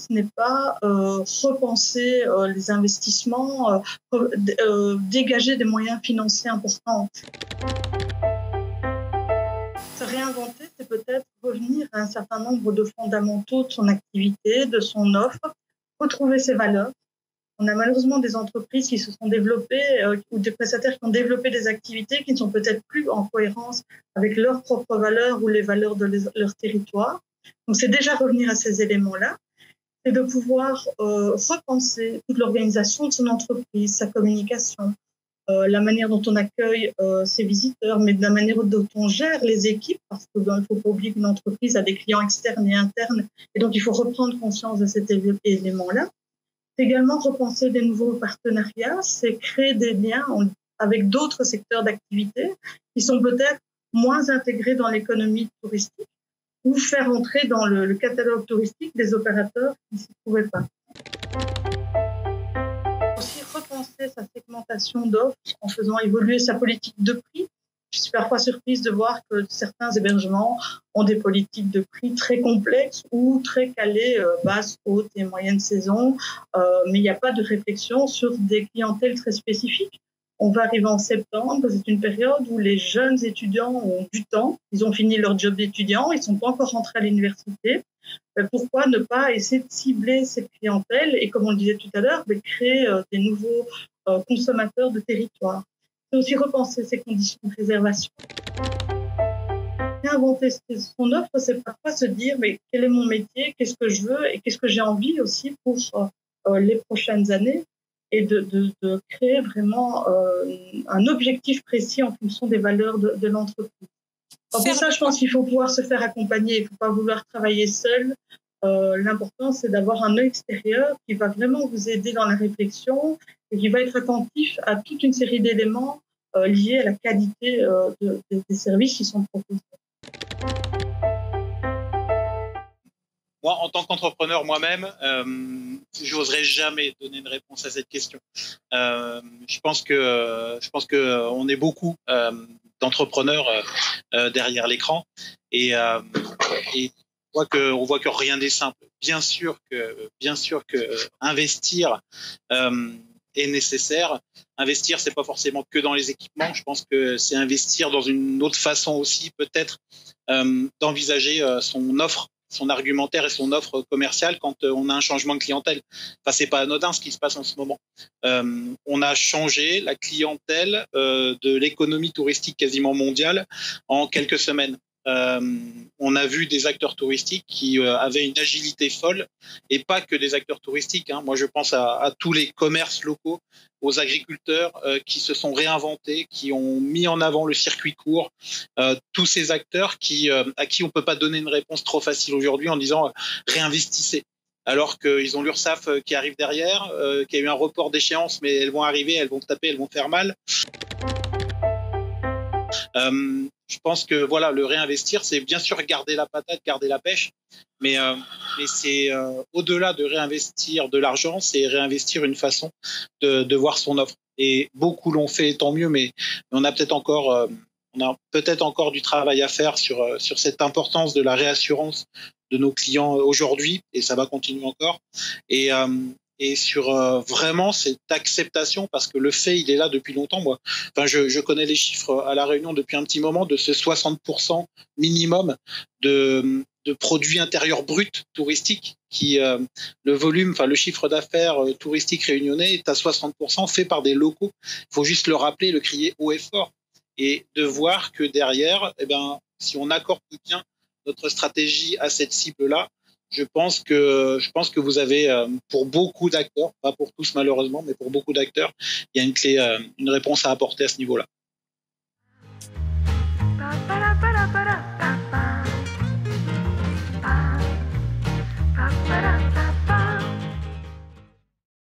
ce n'est pas repenser les investissements, dégager des moyens financiers importants. Se réinventer, c'est peut-être revenir à un certain nombre de fondamentaux de son activité, de son offre, retrouver ses valeurs. On a malheureusement des entreprises qui se sont développées ou des prestataires qui ont développé des activités qui ne sont peut-être plus en cohérence avec leurs propres valeurs ou les valeurs de leur territoire. Donc, c'est déjà revenir à ces éléments-là. C'est de pouvoir repenser toute l'organisation de son entreprise, sa communication, la manière dont on accueille ses visiteurs, mais de la manière dont on gère les équipes, parce qu'il ne faut pas oublier qu'une entreprise a des clients externes et internes, et donc il faut reprendre conscience de cet élément-là. C'est également repenser des nouveaux partenariats, c'est créer des liens avec d'autres secteurs d'activité qui sont peut-être moins intégrés dans l'économie touristique ou faire entrer dans le catalogue touristique des opérateurs qui ne s'y trouvaient pas. Aussi repenser sa segmentation d'offres en faisant évoluer sa politique de prix. Je suis parfois surprise de voir que certains hébergements ont des politiques de prix très complexes ou très calées, basse, haute et moyenne saison, mais il n'y a pas de réflexion sur des clientèles très spécifiques. On va arriver en septembre, c'est une période où les jeunes étudiants ont du temps, ils ont fini leur job d'étudiant, ils ne sont pas encore rentrés à l'université. Pourquoi ne pas essayer de cibler cette clientèle et, comme on le disait tout à l'heure, créer des nouveaux consommateurs de territoire. C'est aussi repenser ses conditions de réservation. Réinventer son offre, c'est parfois se dire mais quel est mon métier, qu'est-ce que je veux et qu'est-ce que j'ai envie aussi pour les prochaines années, et de créer vraiment un objectif précis en fonction des valeurs de l'entreprise. Pour ça, je pense qu'il faut pouvoir se faire accompagner, il ne faut pas vouloir travailler seul. L'important, c'est d'avoir un œil extérieur qui va vraiment vous aider dans la réflexion et qui va être attentif à toute une série d'éléments liés à la qualité des services qui sont proposés. Moi, en tant qu'entrepreneur moi-même, je n'oserais jamais donner une réponse à cette question. Je pense que on est beaucoup d'entrepreneurs derrière l'écran et on voit que rien n'est simple. Bien sûr que investir est nécessaire. Investir, c'est pas forcément que dans les équipements. Je pense que c'est investir dans une autre façon aussi, peut-être, d'envisager son offre, son argumentaire et son offre commerciale quand on a un changement de clientèle. Enfin, c'est pas anodin ce qui se passe en ce moment. On a changé la clientèle de l'économie touristique quasiment mondiale en quelques semaines. On a vu des acteurs touristiques qui avaient une agilité folle, et pas que des acteurs touristiques. Moi, je pense à tous les commerces locaux, aux agriculteurs qui se sont réinventés, qui ont mis en avant le circuit court. Tous ces acteurs à qui on peut pas donner une réponse trop facile aujourd'hui en disant réinvestissez. Alors qu'ils ont l'URSSAF qui arrive derrière, qu'il y a eu un report d'échéance, mais elles vont arriver, elles vont taper, elles vont faire mal. Je pense que voilà, le réinvestir, c'est bien sûr garder la patate, garder la pêche, mais c'est au-delà de réinvestir de l'argent, c'est réinvestir une façon de voir son offre. Et beaucoup l'ont fait, tant mieux, mais on a peut-être encore du travail à faire sur cette importance de la réassurance de nos clients aujourd'hui, et ça va continuer encore. Et sur vraiment cette acceptation, parce que le fait, il est là depuis longtemps. Moi, enfin, je connais les chiffres à La Réunion depuis un petit moment de ce 60% minimum de produits intérieurs bruts touristiques qui le volume, enfin le chiffre d'affaires touristique réunionnais est à 60% fait par des locaux. Il faut juste le rappeler, le crier haut et fort, et de voir que derrière, si on accorde bien notre stratégie à cette cible-là, je pense que vous avez, pour beaucoup d'acteurs, pas pour tous malheureusement, mais pour beaucoup d'acteurs, il y a une clé, une réponse à apporter à ce niveau-là. Pa,